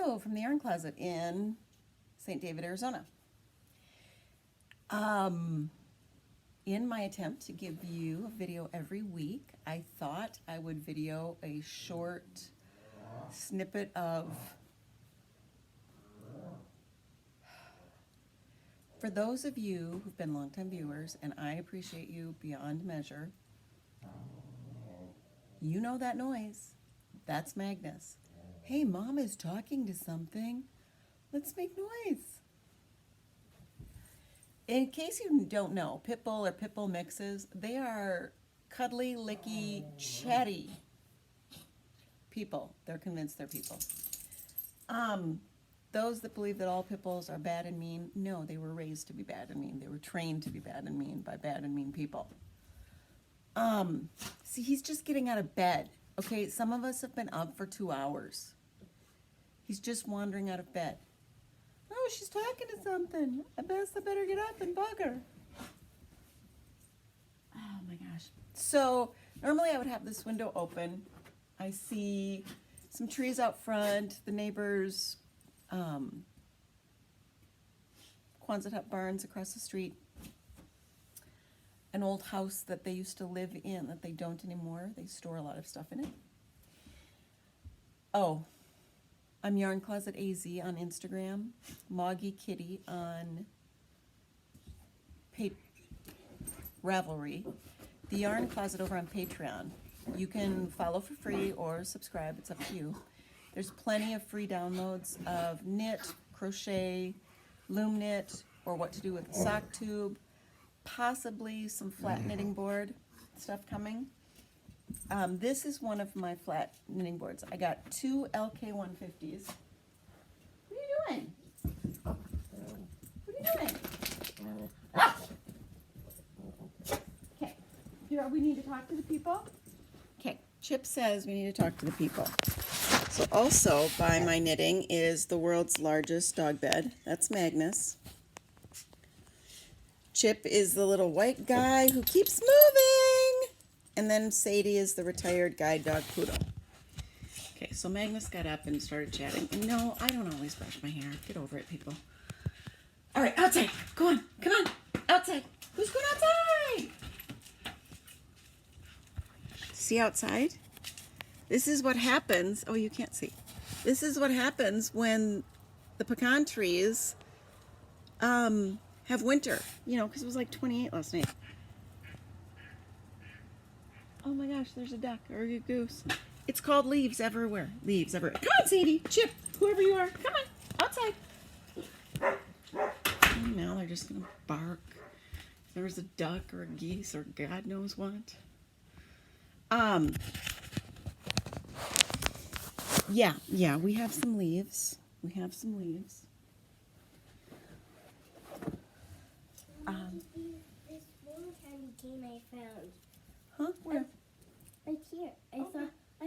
Hello from the Yarn Closet in St. David, Arizona. In my attempt to give you a video every week, I thought I would video a short snippet of, for those of you who've been longtime viewers, and I appreciate you beyond measure, you know that noise. That's Magnus. Hey, Mom is talking to something. Let's make noise. In case you don't know, pit bull or pit bull mixes, they are cuddly, licky, chatty people. They're convinced they're people. Those that believe that all pit bulls are bad and mean, no, they were raised to be bad and mean. They were trained to be bad and mean by bad and mean people. See, he's just getting out of bed. Okay, some of us have been up for 2 hours. He's just wandering out of bed. Oh, she's talking to something. I better get up and bug her. Oh my gosh. So normally I would have this window open. I see some trees out front, the neighbors' Quonset hut barns across the street, an old house that they used to live in that they don't anymore. They store a lot of stuff in it. Oh, I'm YarnCloset AZ on Instagram, MawgeeKitty on Ravelry, TheYarnCloset over on Patreon. You can follow for free or subscribe, it's up to you. There's plenty of free downloads of knit, crochet, loom knit, or what to do with a sock tube, possibly some flat knitting board stuff coming. This is one of my flat knitting boards. I got 2 LK150s. What are you doing? What are you doing? Okay, here we need to talk to the people. Okay, Chip says we need to talk to the people. So also by my knitting is the world's largest dog bed. That's Magnus. Chip is the little white guy who keeps moving. And then Sadie is the retired guide dog poodle. Okay, so Magnus got up and started chatting. And no, I don't always brush my hair. Get over it, people. All right, outside. Go on. Come on. Outside. Who's going outside? See outside? This is what happens. Oh, you can't see. This is what happens when the pecan trees have winter. You know, because it was like 28 last night. Oh my gosh, there's a duck or a goose. It's called leaves everywhere. Leaves everywhere. Come on, Sadie, Chip, whoever you are. Come on, outside. And now they're just going to bark. If there was a duck or a geese or God knows what. Yeah, we have some leaves. We have some leaves. This one candy cane I found. Huh? Where? Right here. I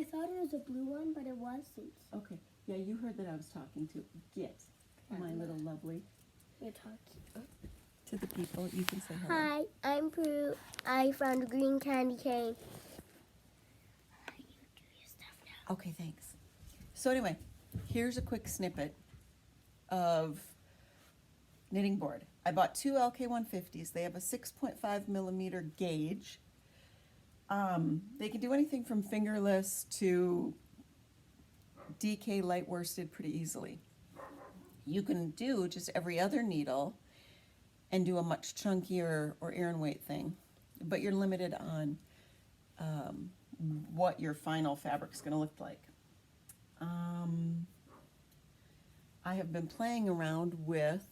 thought it was a blue one, but it wasn't. Okay. Yeah, you heard that I was talking to my little lovely. You're talking To the people, you can say hello. Hi, I'm Prue. I found a green candy cane. You do your stuff now. Okay, thanks. So anyway, here's a quick snippet of knitting board. I bought 2 LK150s. They have a 6.5 millimeter gauge. They can do anything from fingerless to DK light worsted pretty easily. You can do just every other needle and do a much chunkier or Aran weight thing, but you're limited on what your final fabric's going to look like. I have been playing around with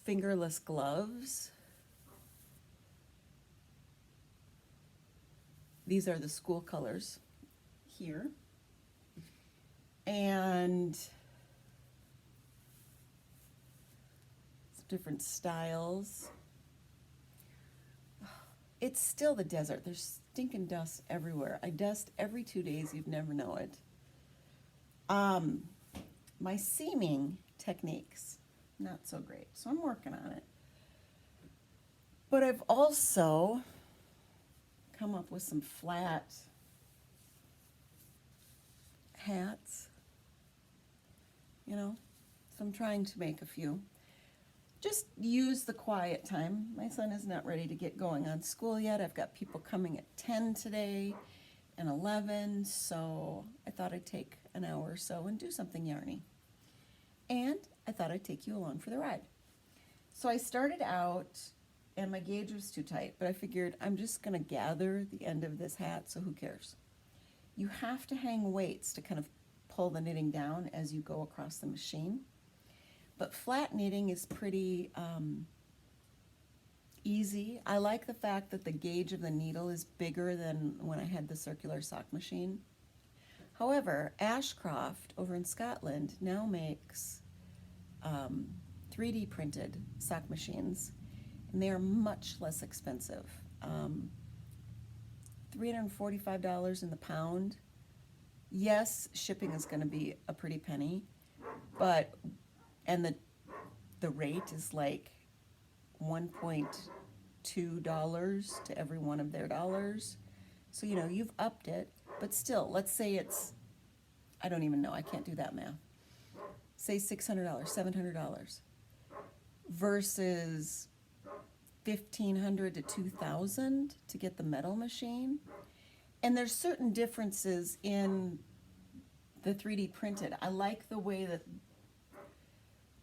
fingerless gloves. These are the school colors here. And some different styles. It's still the desert. There's stinking dust everywhere. I dust every 2 days. You'd never know it. My seaming techniques, not so great. So I'm working on it. But I've also come up with some flat hats you know, so I'm trying to make a few. Just use the quiet time. My son is not ready to get going on school yet. I've got people coming at 10 today and 11, so I thought I'd take an hour or so and do something yarny. And I thought I'd take you along for the ride. So I started out, and my gauge was too tight, but I figured I'm just gonna gather the end of this hat, so who cares? You have to hang weights to kind of pull the knitting down as you go across the machine. But flat knitting is pretty easy. I like the fact that the gauge of the needle is bigger than when I had the circular sock machine. However, Ashcroft over in Scotland now makes 3D printed sock machines, and they are much less expensive. $345 in the pound. Yes, shipping is going to be a pretty penny, but and the rate is like $1.2 to every one of their dollars. So, you know, you've upped it, but still, let's say it's, I don't even know, I can't do that math. Say $600, $700 versus $1,500 to $2,000 to get the metal machine. And there's certain differences in the 3D printed. I like the way that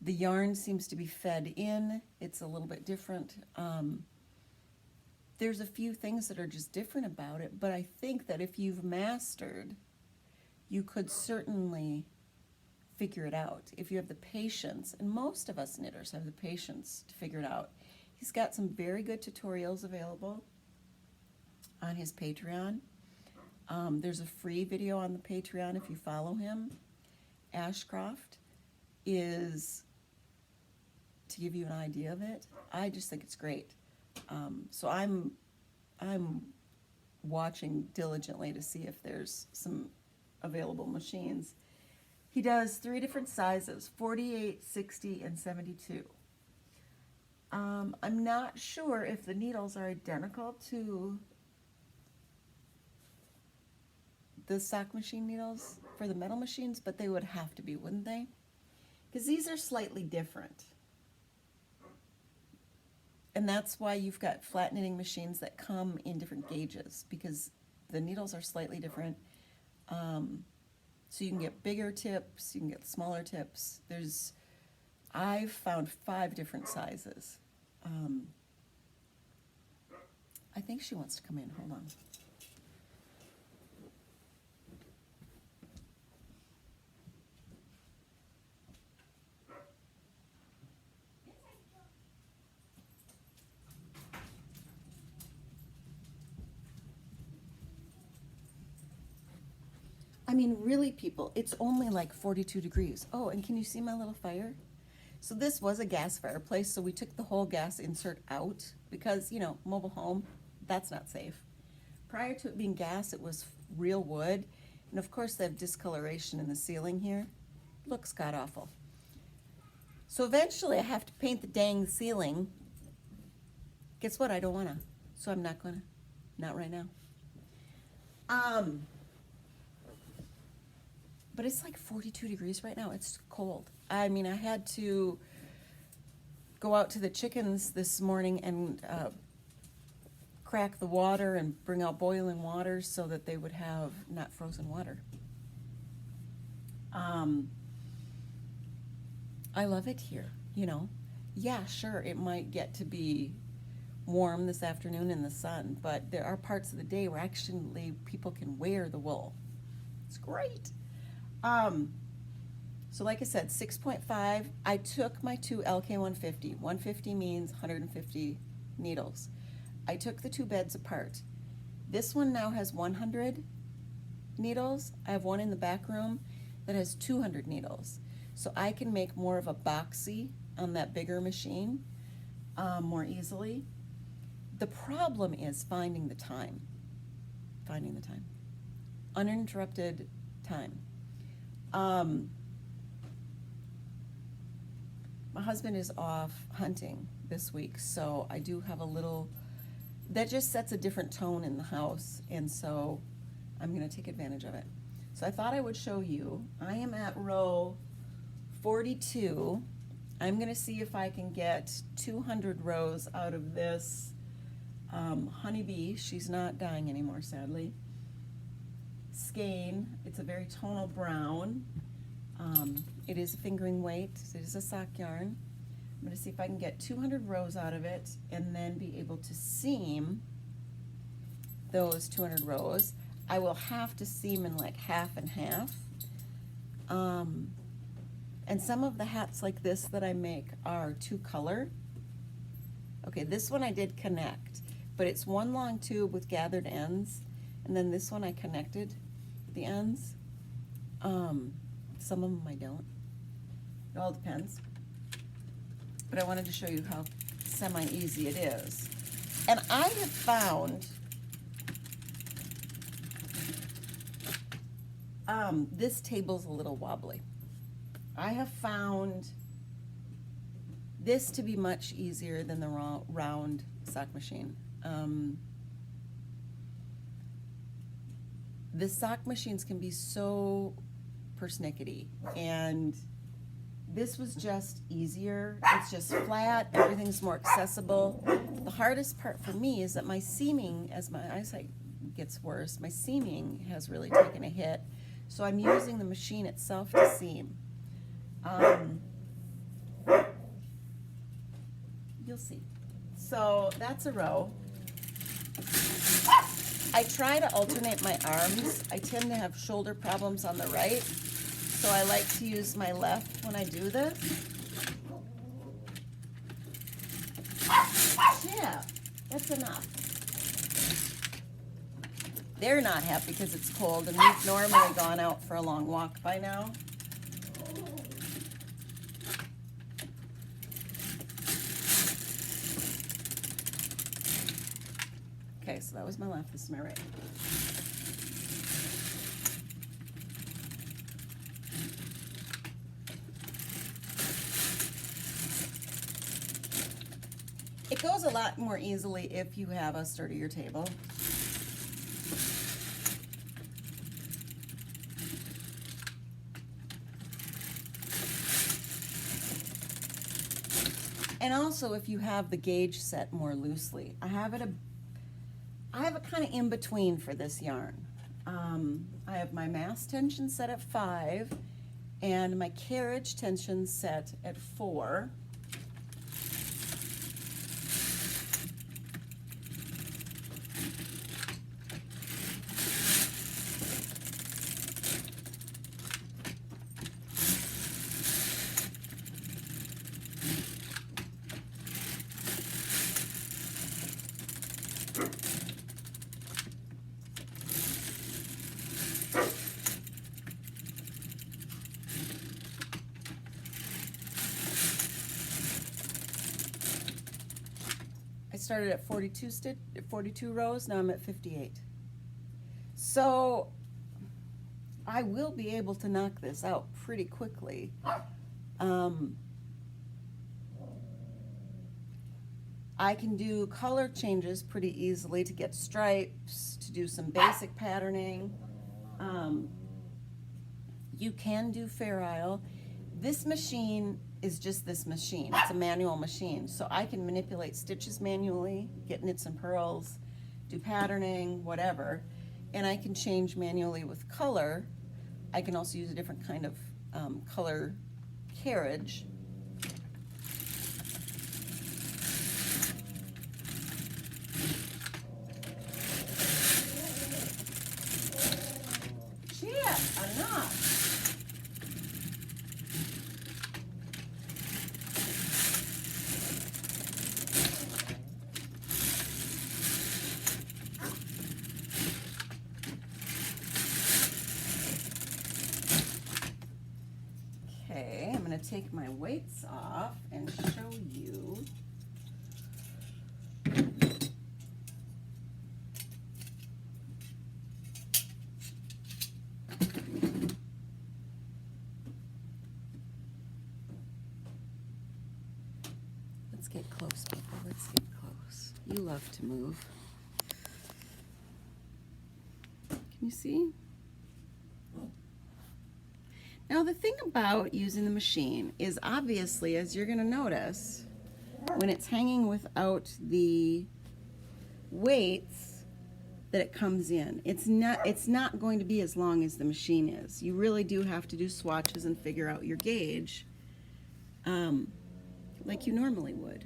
the yarn seems to be fed in. It's a little bit different. There's a few things that are just different about it, but I think that if you've mastered, you could certainly figure it out if you have the patience, and most of us knitters have the patience to figure it out. He's got some very good tutorials available on his Patreon. There's a free video on the Patreon if you follow him. Ashcroft is, to give you an idea of it, I just think it's great. So I'm watching diligently to see if there's some available machines. He does 3 different sizes, 48, 60, and 72. I'm not sure if the needles are identical to the sock machine needles for the metal machines, but they would have to be, wouldn't they? Because these are slightly different. And that's why you've got flat knitting machines that come in different gauges, because the needles are slightly different. So you can get bigger tips, you can get smaller tips. I've found 5 different sizes. I think she wants to come in, hold on. I mean, really, people, it's only like 42 degrees. Oh, and can you see my little fire? So this was a gas fireplace, so we took the whole gas insert out because, you know, mobile home, that's not safe. Prior to it being gas, it was real wood. And of course, they have discoloration in the ceiling here. Looks god-awful. So eventually, I have to paint the dang ceiling. Guess what? I don't want to. So I'm not going to. Not right now. But it's like 42 degrees right now. It's cold. I mean, I had to go out to the chickens this morning and crack the water and bring out boiling water so that they would have not frozen water. I love it here, you know. Yeah, sure, it might get to be warm this afternoon in the sun, but there are parts of the day where actually people can wear the wool. It's great. So like I said, 6.5, I took my 2 LK150. 150 means 150 needles. I took the 2 beds apart. This one now has 100 needles. I have one in the back room that has 200 needles. So I can make more of a boxy on that bigger machine more easily. The problem is finding the time. Finding the time. Uninterrupted time. My husband is off hunting this week, so I do have a little, that just sets a different tone in the house, and so I'm going to take advantage of it. So I thought I would show you. I am at row 42. I'm gonna see if I can get 200 rows out of this honeybee. She's not dying anymore, sadly. Skein, it's a very tonal brown. It is a fingering weight, it is a sock yarn. I'm gonna see if I can get 200 rows out of it and then be able to seam those 200 rows. I will have to seam in like half and half. And some of the hats like this that I make are two color. Okay, this one I did connect, but it's one long tube with gathered ends, and then this one I connected the ends. Some of them I don't. It all depends. But I wanted to show you how semi-easy it is. And I have found this table's a little wobbly. I have found this to be much easier than the round sock machine. The sock machines can be so persnickety, and this was just easier. It's just flat, everything's more accessible. The hardest part for me is that my seaming, as my eyesight gets worse, my seaming has really taken a hit. So I'm using the machine itself to seam. You'll see. So that's a row. I try to alternate my arms. I tend to have shoulder problems on the right, so I like to use my left when I do this. Yeah, that's enough. They're not happy because it's cold, and we've normally gone out for a long walk by now. Okay, so that was my left, this is my right. It goes a lot more easily if you have a sturdier table. And also if you have the gauge set more loosely. I have it kind of in between for this yarn. I have my mass tension set at 5 and my carriage tension set at 4. Started at 42 rows, now I'm at 58. So I will be able to knock this out pretty quickly. I can do color changes pretty easily to get stripes, to do some basic patterning. You can do Fair Isle. This machine is just this machine. It's a manual machine. So I can manipulate stitches manually, get knits and purls, do patterning, whatever. And I can change manually with color. I can also use a different kind of color carriage. Yeah, enough. Take my weights off and show you let's get close, people. Let's get close. You love to move. Can you see? Now the thing about using the machine is obviously, as you're going to notice, when it's hanging without the weights that it comes in, it's not going to be as long as the machine is. You really do have to do swatches and figure out your gauge like you normally would.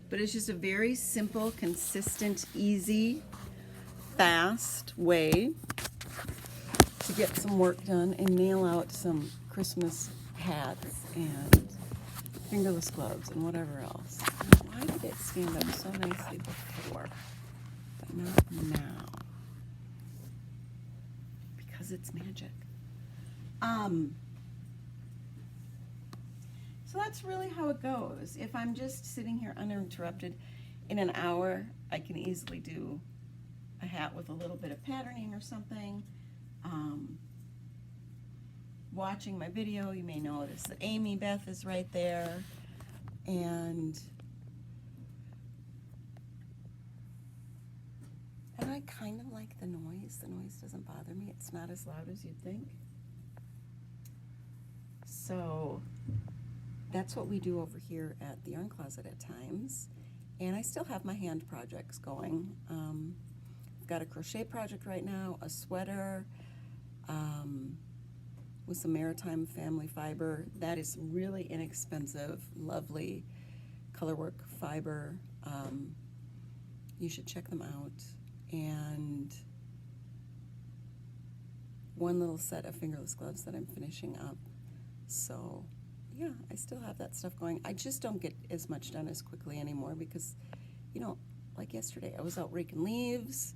But it's just a very simple, consistent, easy, fast way to get some work done and nail out some Christmas hats and fingerless gloves and whatever else. Why did it stand up so nicely before, but not now? Because it's magic. So that's really how it goes. If I'm just sitting here uninterrupted, in an hour, I can easily do a hat with a little bit of patterning or something. Watching my video, you may notice that Amy Beth is right there, and I kind of like the noise. The noise doesn't bother me. It's not as loud as you'd think. So that's what we do over here at the Yarn Closet at times. And I still have my hand projects going. I've got a crochet project right now, a sweater with some maritime family fiber. That is really inexpensive, lovely colorwork fiber. You should check them out. And one little set of fingerless gloves that I'm finishing up. So yeah, I still have that stuff going. I just don't get as much done as quickly anymore because, you know, like yesterday, I was out raking leaves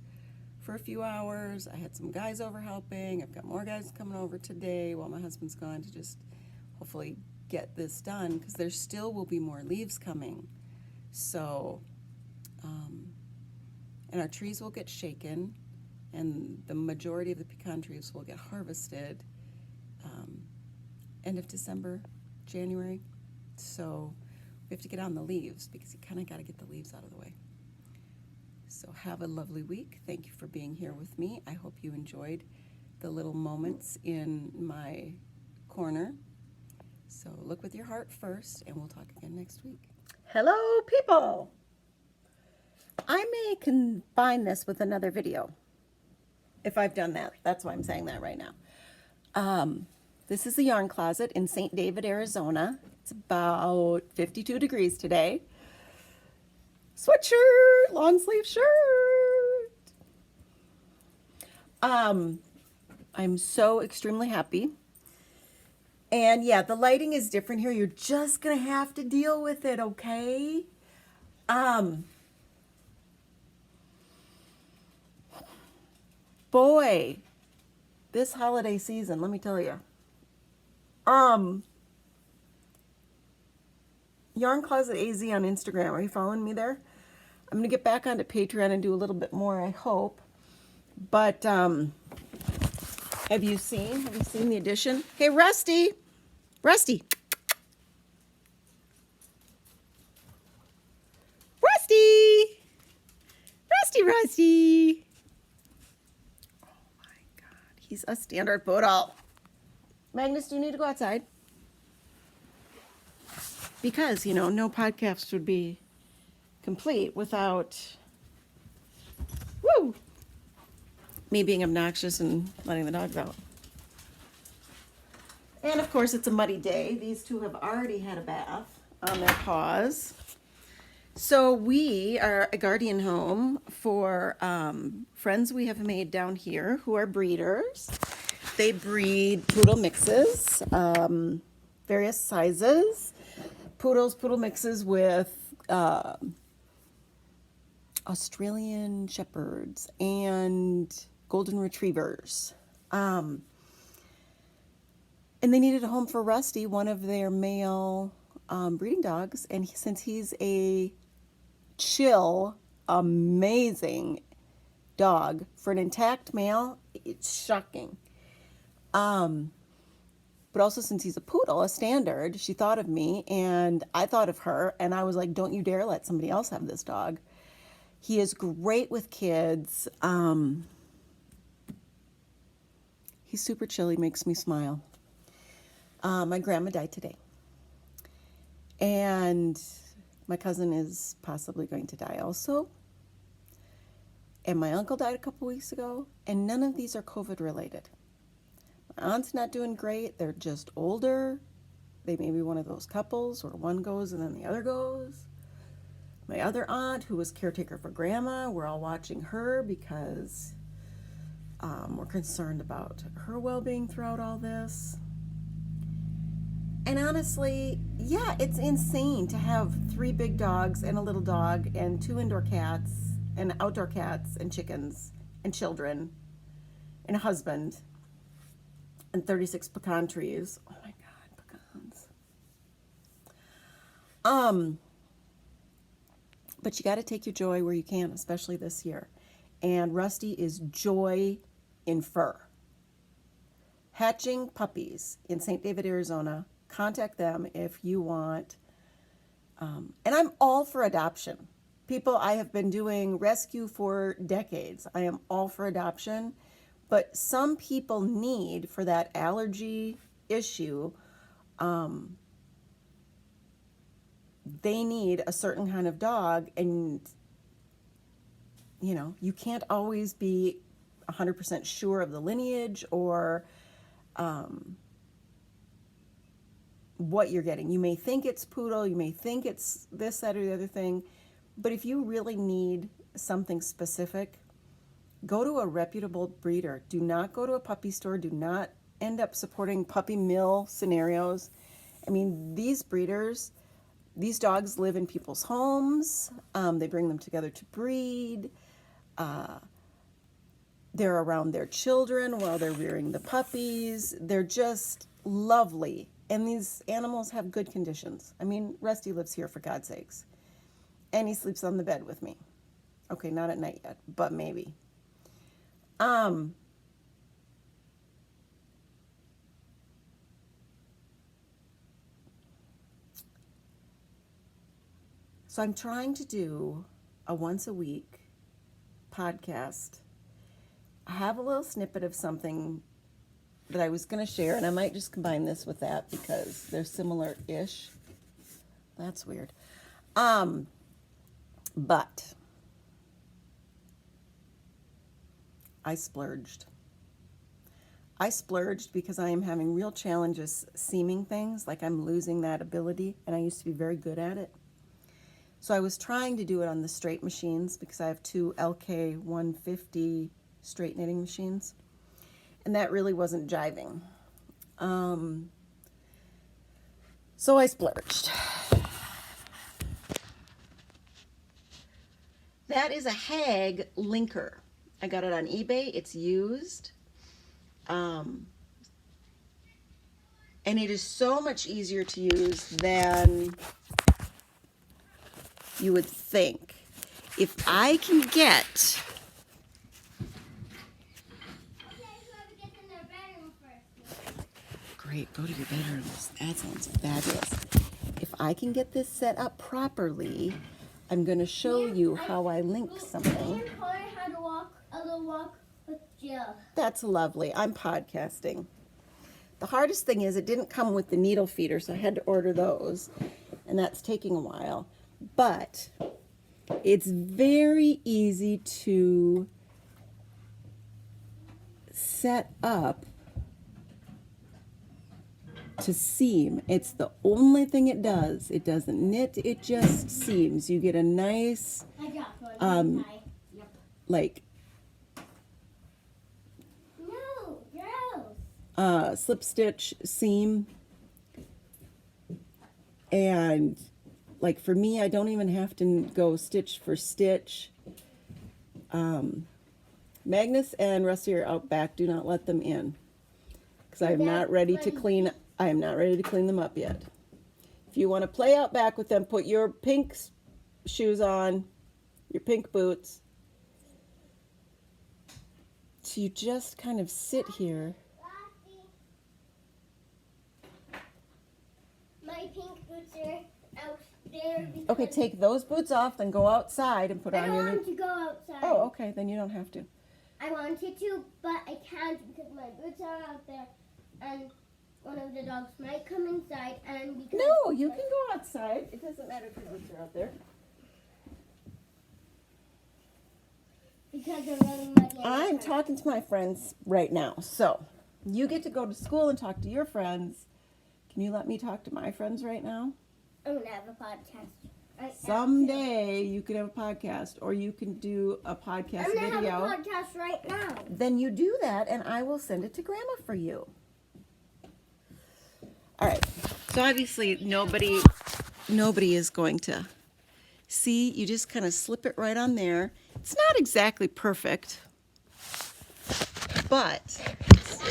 for a few hours. I had some guys over helping. I've got more guys coming over today while my husband's gone to just hopefully get this done because there still will be more leaves coming. So, and our trees will get shaken and the majority of the pecan trees will get harvested end of December, January. So we have to get on the leaves because you kind of got to get the leaves out of the way. So have a lovely week. Thank you for being here with me. I hope you enjoyed the little moments in my corner. So look with your heart first, and we'll talk again next week. Hello, people. I may combine this with another video. If I've done that, that's why I'm saying that right now. This is the Yarn Closet in St. David, Arizona. It's about 52 degrees today. Sweatshirt, long sleeve shirt. I'm so extremely happy. And yeah, the lighting is different here. You're just gonna have to deal with it, okay? Boy, this holiday season, let me tell you. Yarn Closet AZ on Instagram. Are you following me there? I'm going to get back onto Patreon and do a little bit more, I hope. But have you seen the addition? Hey, Rusty. Rusty. Rusty. Rusty. Oh my God. He's a standard poodle. Magnus, do you need to go outside? Because, you know, no podcast would be complete without, me being obnoxious and letting the dogs out. And of course, it's a muddy day. These two have already had a bath on their paws. So we are a guardian home for friends we have made down here who are breeders. They breed poodle mixes, various sizes. Poodle mixes with Australian Shepherds and Golden Retrievers. And they needed a home for Rusty, one of their male breeding dogs. And since he's a chill, amazing dog, for an intact male, it's shocking. But also since he's a poodle, a standard, she thought of me and I thought of her, and I was like, don't you dare let somebody else have this dog. He is great with kids. He's super chilly, makes me smile. My grandma died today. And my cousin is possibly going to die also. And my uncle died a couple weeks ago. And none of these are COVID related. My aunt's not doing great. They're just older. They may be one of those couples where one goes and then the other goes. My other aunt, who was caretaker for grandma, we're all watching her because we're concerned about her well-being throughout all this. And honestly, yeah, it's insane to have 3 big dogs and a little dog and 2 indoor cats and outdoor cats and chickens and children and a husband and 36 pecan trees. Oh my God, pecans. But you got to take your joy where you can, especially this year. And Rusty is joy in fur. Hatching puppies in St. David, Arizona. Contact them if you want. And I'm all for adoption. People, I have been doing rescue for decades. I am all for adoption. But some people need, for that allergy issue, they need a certain kind of dog. And, you know, you can't always be 100% sure of the lineage or what you're getting. You may think it's poodle, you may think it's this, that, or the other thing, but if you really need something specific, go to a reputable breeder. Do not go to a puppy store. Do not end up supporting puppy mill scenarios. I mean, these breeders, these dogs live in people's homes. They bring them together to breed. They're around their children while they're rearing the puppies. They're just lovely. And these animals have good conditions. I mean, Rusty lives here, for God's sakes. And he sleeps on the bed with me. Okay, not at night yet, but maybe. So I'm trying to do a once a week podcast. I have a little snippet of something that I was going to share, and I might just combine this with that because they're similar-ish. That's weird. But I splurged. I splurged because I am having real challenges seaming things, like I'm losing that ability, and I used to be very good at it. So I was trying to do it on the straight machines because I have 2 LK 150 straight knitting machines, and that really wasn't jiving. So I splurged. That is a Hague linker. I got it on eBay. It's used. And it is so much easier to use than you would think. If I can get... Great, go to your bedrooms. That sounds fabulous. If I can get this set up properly, I'm going to show you how I link something. How to walk a little walk with Jill. That's lovely. I'm podcasting. The hardest thing is it didn't come with the needle feeder, so I had to order those, and that's taking a while. But it's very easy to set up to seam. It's the only thing it does. It doesn't knit, it just seams. You get a nice, like, slip stitch seam. And like for me, I don't even have to go stitch for stitch. Magnus and Rusty are out back. Do not let them in, because I am not ready to clean. I am not ready to clean them up yet. If you want to play out back with them, put your pink shoes on, your pink boots. So you just kind of sit here. My pink boots are out there. Okay, take those boots off, then go outside and put on your I new... don't want to go outside. Oh, okay, then you don't have to. I wanted to, but I can't because my boots are out there, and one of the dogs might come inside, and because... No, you can go outside. It doesn't matter if your boots are out there. Because they're really muddy. I'm talking to my friends right now, so you get to go to school and talk to your friends. Can you let me talk to my friends right now? I'm going to have a podcast. Someday you could have a podcast, or you can do a podcast I'm video. I'm going to have a podcast right now. Then you do that, and I will send it to Grandma for you. All right. So obviously nobody is going to see. You just kind of slip it right on there. It's not exactly perfect, but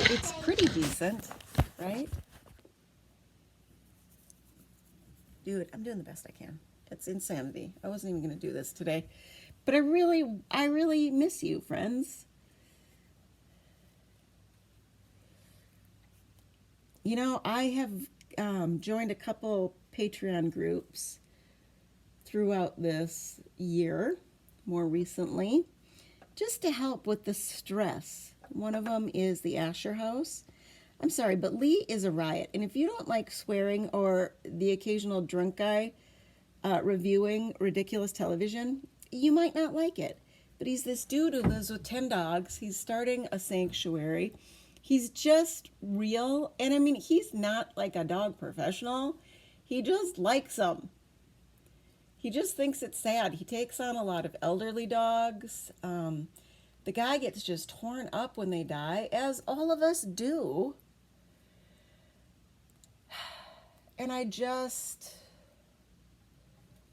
it's pretty decent, right? Dude, I'm doing the best I can. It's insanity. I wasn't even going to do this today, but I really miss you, friends. You know, I have joined a couple Patreon groups throughout this year, more recently, just to help with the stress. One of them is the Asher House. I'm sorry, but Lee is a riot. And if you don't like swearing or the occasional drunk guy reviewing ridiculous television, you might not like it. But he's this dude who lives with 10 dogs. He's starting a sanctuary. He's just real. And I mean, he's not like a dog professional. He just likes them. He just thinks it's sad. He takes on a lot of elderly dogs. The guy gets just torn up when they die, as all of us do. And I just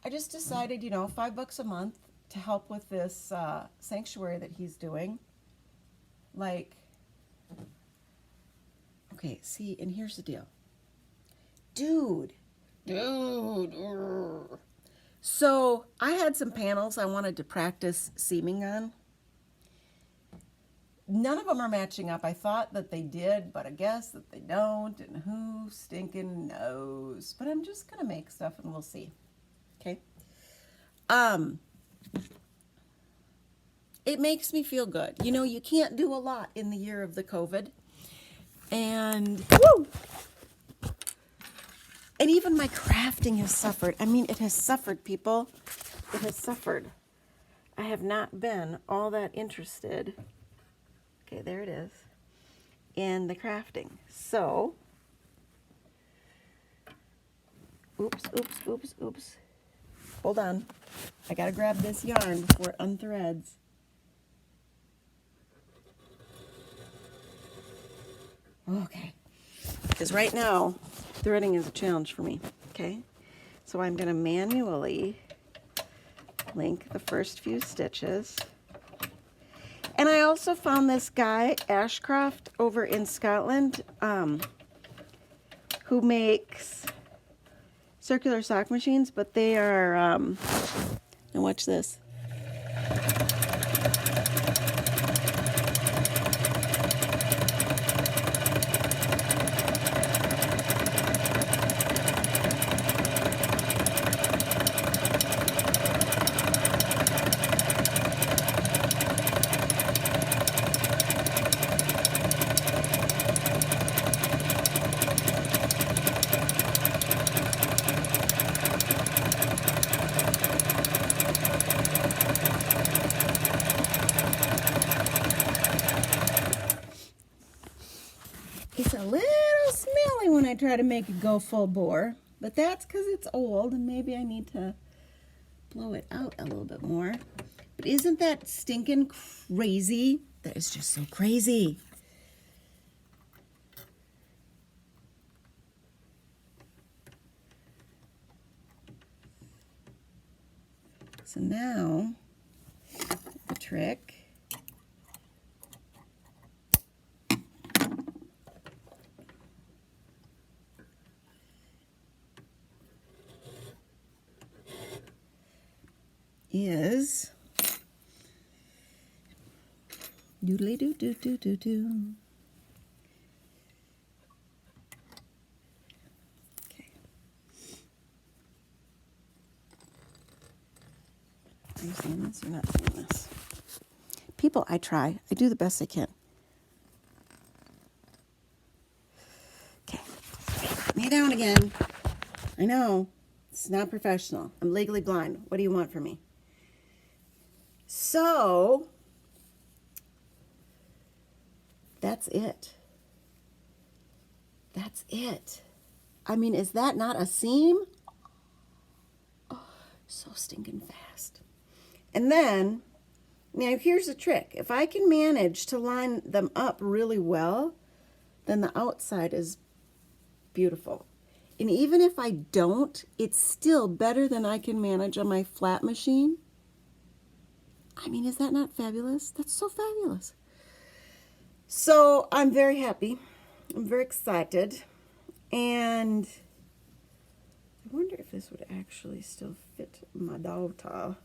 decided, you know, $5 a month to help with this sanctuary that he's doing. Like, okay, see, and here's the deal. Dude. So I had some panels I wanted to practice seaming on. None of them are matching up. I thought that they did, but I guess that they don't, and who stinking knows? But I'm just going to make stuff and we'll see. Okay? It makes me feel good. You know, you can't do a lot in the year of the COVID. And, woo! And even my crafting has suffered. I mean, it has suffered, people. It has suffered. I have not been all that interested. Okay, there it is. In the crafting. So, oops. Hold on. I gotta grab this yarn before it unthreads. Okay. Because right now, threading is a challenge for me. Okay? So I'm gonna manually link the first few stitches. And I also found this guy, Ashcroft, over in Scotland, who makes circular sock machines, but they are, now watch this. It's a little smelly when I try to make it go full bore, but that's because it's old and maybe I need to blow it out a little bit more. But isn't that stinking crazy? That is just so crazy. So now, the trick is doodly doo doo doo doo doo. Okay. Are you seeing this or not seeing this? people, I try. I do the best I can. Okay. Put me down again. I know. It's not professional. I'm legally blind. What do you want from me? So, that's it. That's it. I mean, is that not a seam? Oh, so stinking fast. And then, now here's the trick. If I can manage to line them up really well, then the outside is beautiful. And even if I don't, it's still better than I can manage on my flat machine. I mean, is that not fabulous? That's so fabulous. So I'm very happy. I'm very excited. And I wonder if this would actually still fit my daughter.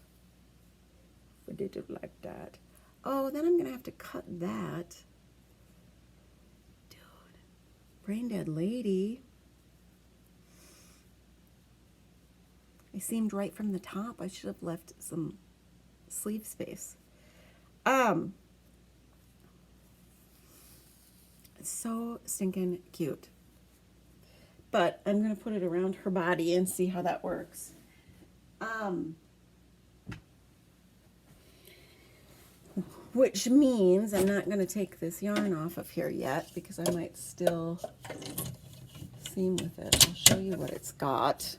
If I did it like that. Oh, then I'm going to have to cut that. Dude, brain dead lady. I seamed right from the top. I should have left some sleeve space. It's so stinking cute. But I'm going to put it around her body and see how that works. Which means I'm not going to take this yarn off of here yet because I might still seam with it. I'll show you what it's got.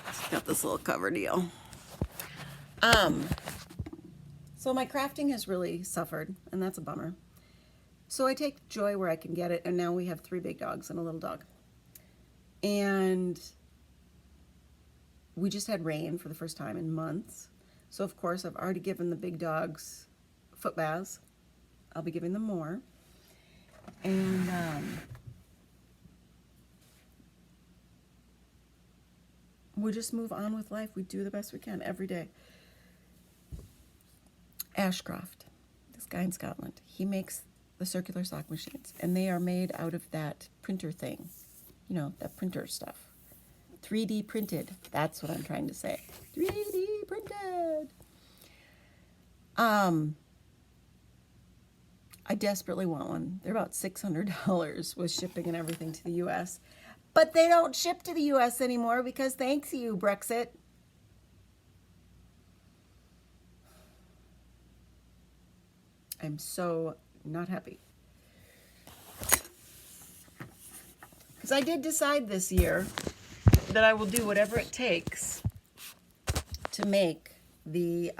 It's got this little cover deal. So my crafting has really suffered, and that's a bummer. So I take joy where I can get it, and now we have 3 big dogs and a little dog. And we just had rain for the first time in months. So of course I've already given the big dogs foot baths. I'll be giving them more. And we just move on with life. We do the best we can every day. Ashcroft, this guy in Scotland, he makes the circular sock machines, and they are made out of that printer thing, you know, that printer stuff. 3D printed, that's what I'm trying to say. 3D printed. I desperately want one. They're about $600 with shipping and everything to the US. But they don't ship to the US anymore because thanks you, Brexit. I'm so not happy. Because I did decide this year that I will do whatever it takes to make the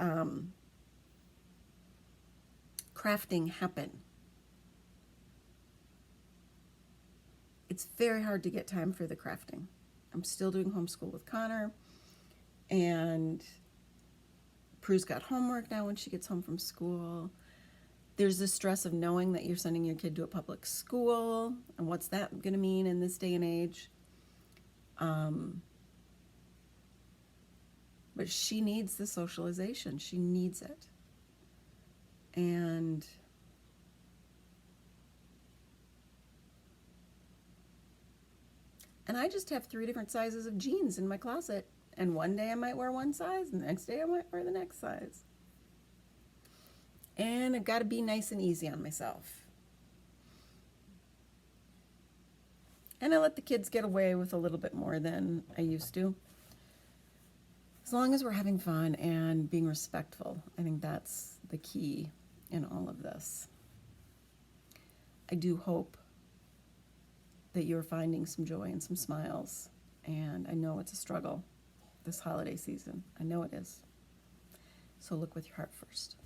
crafting happen. It's very hard to get time for the crafting. I'm still doing homeschool with Connor, and Prue's got homework now when she gets home from school. There's the stress of knowing that you're sending your kid to a public school, and what's that going to mean in this day and age. But she needs the socialization. She needs it. And I just have 3 different sizes of jeans in my closet. And one day I might wear one size, and the next day I might wear the next size. And I've got to be nice and easy on myself. And I let the kids get away with a little bit more than I used to. As long as we're having fun and being respectful, I think that's the key in all of this. I do hope that you're finding some joy and some smiles. And I know it's a struggle this holiday season. I know it is. So look with your heart first.